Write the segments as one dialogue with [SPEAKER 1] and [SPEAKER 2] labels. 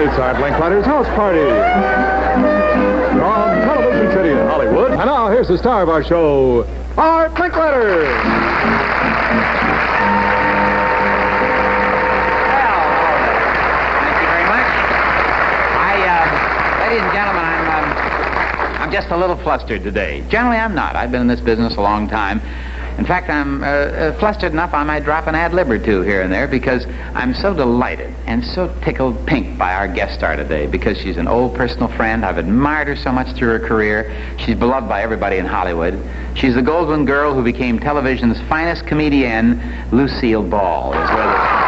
[SPEAKER 1] inside Linkletter's house party. From Television City in Hollywood. And now here's the star of our show, Art Linkletter.
[SPEAKER 2] Ladies and gentlemen, I'm just a little flustered today. Generally, I'm not. I've been in this business a long time. In fact, I'm flustered enough I might drop an ad lib or two here and there because I'm so delighted and so tickled pink by our guest star today because she's an old personal friend. I've admired her so much through her career. She's beloved by everybody in Hollywood. She's the Goldwyn girl who became television's finest comedian, Lucille Ball. Is with us.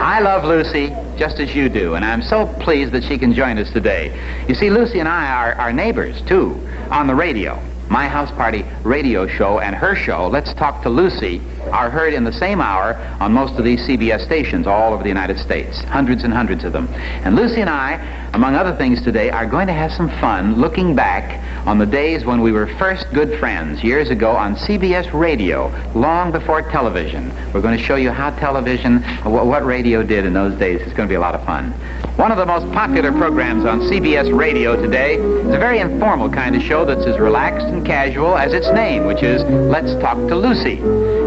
[SPEAKER 2] I love Lucy just as you do, and I'm so pleased that she can join us today. You see, Lucy and I are neighbors, too, on the radio. My House Party radio show and her show, Let's Talk to Lucy, are heard in the same hour on most of these CBS stations all over the United States, hundreds and hundreds of them. And Lucy and I, among other things today, are going to have some fun looking back on the days when we were first good friends years ago on CBS radio, long before television. We're going to show you how television, what radio did in those days. It's going to be a lot of fun. One of the most popular programs on CBS radio today is a very informal kind of show that's as relaxed and casual as its name, which is Let's Talk to Lucy.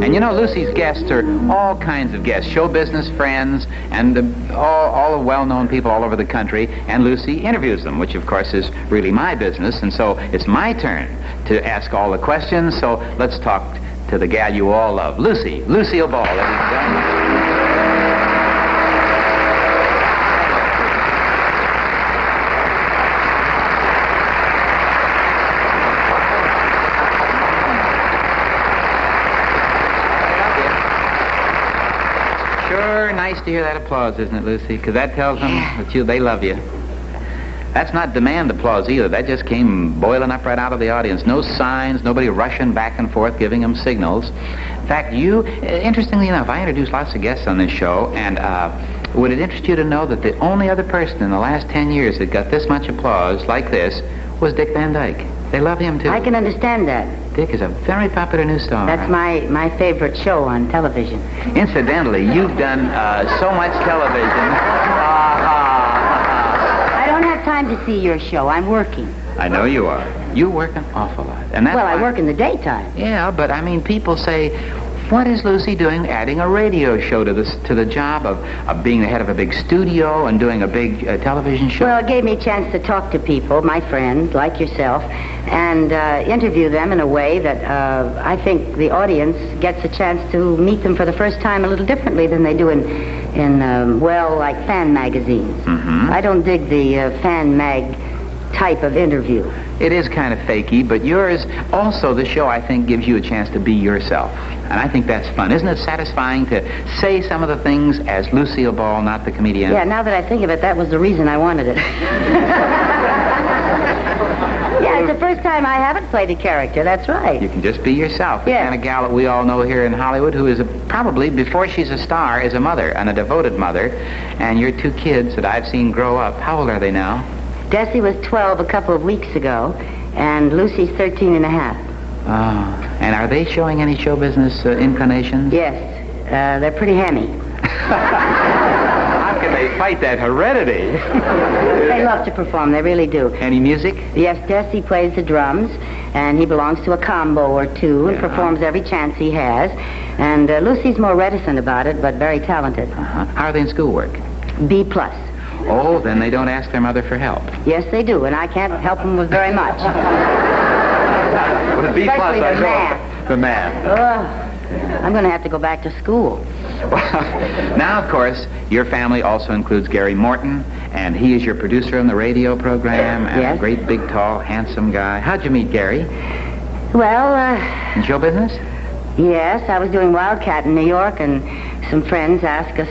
[SPEAKER 2] And you know, Lucy's guests are all kinds of guests, show business friends, and all the well-known people all over the country, and Lucy interviews them, which of course is really my business, and so it's my turn to ask all the questions, so let's talk to the gal you all love, Lucy, Lucille Ball, ladies and gentlemen. Nice to hear that applause, isn't it, Lucy? Because that tells them that they love you. That's not demand applause either. That just came boiling up right out of the audience. No signs, nobody rushing back and forth giving them signals. In fact, interestingly enough, I introduced lots of guests on this show, and would it interest you to know that the only other person in the last 10 years that got this much applause like this was Dick Van Dyke. They love him, too.
[SPEAKER 3] I can understand that.
[SPEAKER 2] Dick is a very popular new star.
[SPEAKER 3] That's my favorite show on television.
[SPEAKER 2] Incidentally, you've done so much television.
[SPEAKER 3] I don't have time to see your show. I'm working.
[SPEAKER 2] I know you are. You work an awful lot. And that's
[SPEAKER 3] I work in the daytime.
[SPEAKER 2] Yeah, but I mean, people say, what is Lucy doing adding a radio show to the job of being the head of a big studio and doing a big television show?
[SPEAKER 3] Well, it gave me a chance to talk to people, my friends, like yourself, and interview them in a way that I think the audience gets a chance to meet them for the first time a little differently than they do in like fan magazines.
[SPEAKER 2] Mm-hmm.
[SPEAKER 3] I don't dig the fan mag type of interview.
[SPEAKER 2] It is kind of fakey, but yours, also the show, I think, gives you a chance to be yourself. And I think that's fun. Isn't it satisfying to say some of the things as Lucille Ball, not the comedian?
[SPEAKER 3] Yeah, now that I think of it, that was the reason I wanted it. Yeah, it's the first time I haven't played a character, that's right.
[SPEAKER 2] You can just be yourself. The
[SPEAKER 3] Yeah.
[SPEAKER 2] kind of gal that we all know here in Hollywood who is probably, before she's a star, is a mother, and a devoted mother. And your two kids that I've seen grow up, how old are they now?
[SPEAKER 3] Desi was 12 a couple of weeks ago, and Lucy's 13 and a half.
[SPEAKER 2] Oh, and are they showing any show business inclinations?
[SPEAKER 3] Yes, they're pretty hammy.
[SPEAKER 2] How can they fight that heredity?
[SPEAKER 3] They love to perform, they really do.
[SPEAKER 2] Any music?
[SPEAKER 3] Yes, Desi plays the drums, and he belongs to a combo or two and performs every chance he has. And Lucy's more reticent about it, but very talented.
[SPEAKER 2] Uh-huh. How are they in schoolwork?
[SPEAKER 3] B+.
[SPEAKER 2] Oh, then they don't ask their mother for help.
[SPEAKER 3] Yes, they do, and I can't help them with very much.
[SPEAKER 2] With a B+,
[SPEAKER 3] Especially
[SPEAKER 2] I
[SPEAKER 3] the
[SPEAKER 2] know.
[SPEAKER 3] math.
[SPEAKER 2] The math.
[SPEAKER 3] I'm going to have to go back to school.
[SPEAKER 2] Well, now, of course, your family also includes Gary Morton, and he is your producer on the radio program, and
[SPEAKER 3] Yes.
[SPEAKER 2] a great, big, tall, handsome guy. How'd you meet Gary?
[SPEAKER 3] Well,
[SPEAKER 2] In show business?
[SPEAKER 3] yes, I was doing Wildcat in New York, and some friends asked us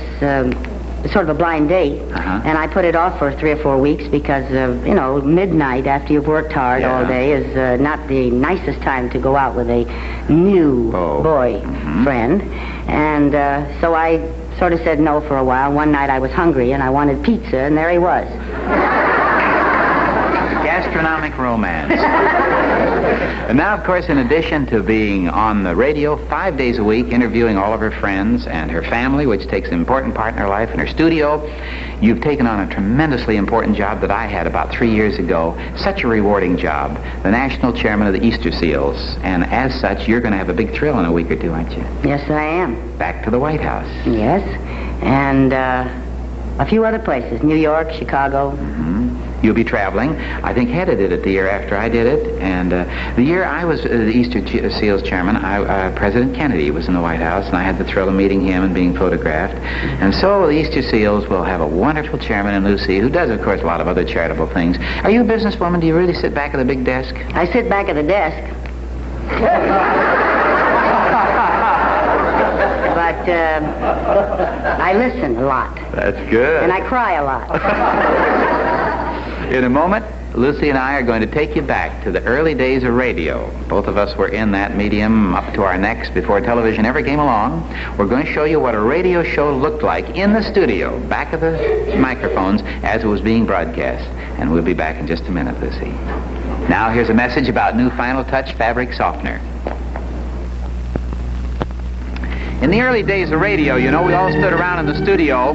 [SPEAKER 3] sort of a blind date, and I put it off for 3 or 4 weeks because, midnight after you've worked hard all day is not the nicest time to go out with a new boy friend. And so I sort of said no for a while. One night I was hungry and I wanted pizza, and there he was.
[SPEAKER 2] gastronomic romance. And now, of course, in addition to being on the radio 5 days a week, interviewing all of her friends and her family, which takes an important part in her life, in her studio, you've taken on a tremendously important job that I had about 3 years ago. Such a rewarding job. The national chairman of the Easter Seals. And as such, you're going to have a big thrill in a week or two, aren't you?
[SPEAKER 3] Yes, I am.
[SPEAKER 2] Back to the White House.
[SPEAKER 3] Yes. And a few other places. New York, Chicago.
[SPEAKER 2] Mm-hmm. You'll be traveling. I think Hedda did it the year after I did it. And the year I was the Easter Seals chairman, President Kennedy was in the White House, and I had the thrill of meeting him and being photographed. And so the Easter Seals will have a wonderful chairman in Lucy, who does, of course, a lot of other charitable things. Are you a businesswoman? Do you really sit back at the big desk?
[SPEAKER 3] I sit back at the desk. But I listen a lot.
[SPEAKER 2] That's good.
[SPEAKER 3] And I cry a lot.
[SPEAKER 2] In a moment, Lucy and I are going to take you back to the early days of radio. Both of us were in that medium up to our necks before television ever came along. We're going to show you what a radio show looked like in the studio, back of the microphones, as it was being broadcast. And we'll be back in just a minute, Lucy. Now here's a message about new Final Touch fabric softener. In the early days of radio, you know, we all stood around in the studio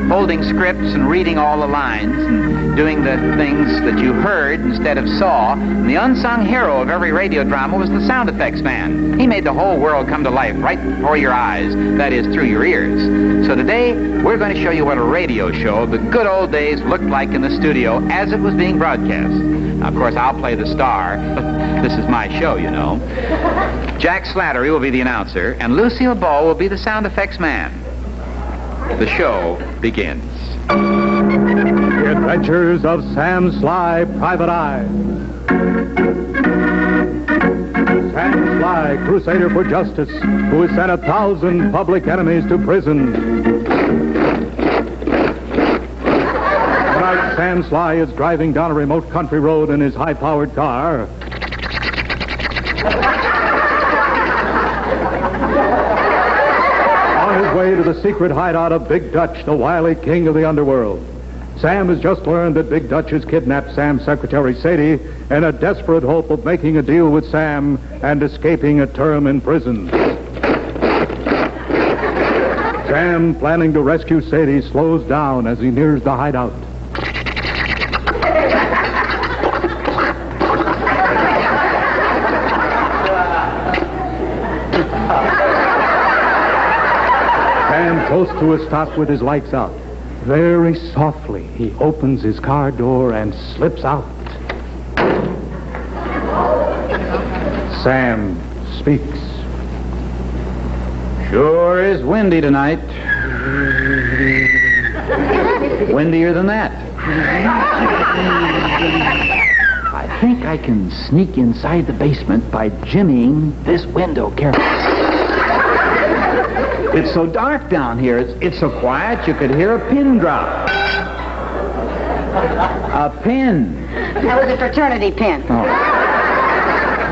[SPEAKER 2] holding scripts and reading all the lines and doing the things that you heard instead of saw. And the unsung hero of every radio drama was the sound effects man. He made the whole world come to life right before your eyes, that is, through your ears. So today, we're going to show you what a radio show of the good old days looked like in the studio as it was being broadcast. Now, of course, I'll play the star, but this is my show, you know. Jack Slattery will be the announcer, and Lucille Ball will be the sound effects man. The show begins.
[SPEAKER 1] The Adventures of Sam Sly, Private Eye. Sam Sly, crusader for justice, who has sent 1,000 public enemies to prison. Tonight, Sam Sly is driving down a remote country road in his high-powered car. Way to the secret hideout of Big Dutch, the wily king of the underworld. Sam has just learned that Big Dutch has kidnapped Sam's secretary, Sadie, in a desperate hope of making a deal with Sam and escaping a term in prison. Sam, planning to rescue Sadie, slows down as he nears the hideout. Close to a stop with his lights out. Very softly, he opens his car door and slips out. Sam speaks.
[SPEAKER 2] Sure is windy tonight. Windier than that. I think I can sneak inside the basement by jimmying this window carefully. It's so dark down here. It's so quiet you could hear a pin drop. A pin.
[SPEAKER 3] That was a fraternity pin.
[SPEAKER 2] Oh.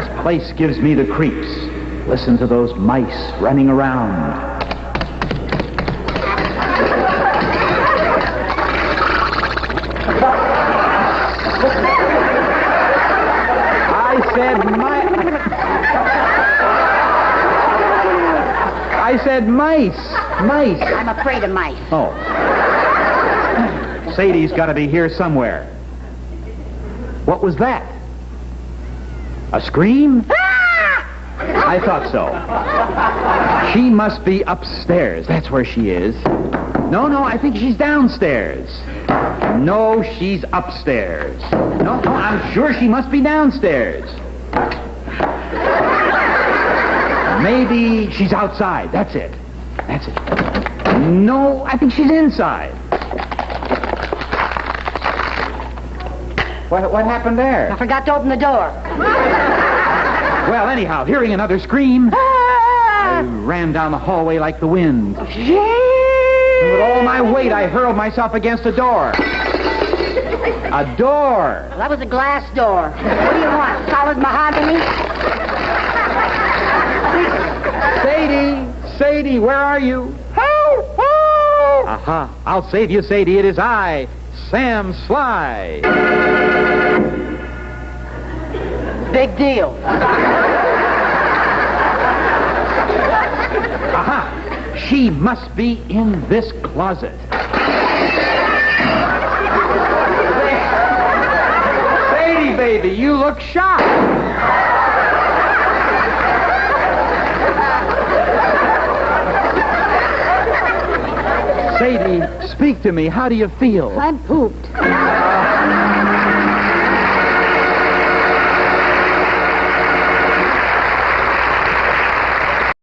[SPEAKER 2] This place gives me the creeps. Listen to those mice running around. I said mice. Mice.
[SPEAKER 3] I'm afraid of mice.
[SPEAKER 2] Oh. Sadie's got to be here somewhere. What was that? A scream?
[SPEAKER 3] Ah!
[SPEAKER 2] I thought so. She must be upstairs. That's where she is. No, I think she's downstairs. No, she's upstairs. No, I'm sure she must be downstairs. Maybe she's outside. That's it. No, I think she's inside. What happened there?
[SPEAKER 3] I forgot to open the door.
[SPEAKER 2] Well, anyhow, hearing another scream, I ran down the hallway like the wind. And with all my weight, I hurled myself against a door. A door.
[SPEAKER 3] Well, that was a glass door. What do you want? Solid mahogany?
[SPEAKER 2] Sadie, where are you?
[SPEAKER 3] Help!
[SPEAKER 2] Aha, I'll save you, Sadie. It is I, Sam Sly.
[SPEAKER 3] Big deal.
[SPEAKER 4] Aha! She must be in this closet. Sadie, baby, you look shocked. Sadie, speak to me. How do you feel?
[SPEAKER 5] I'm pooped.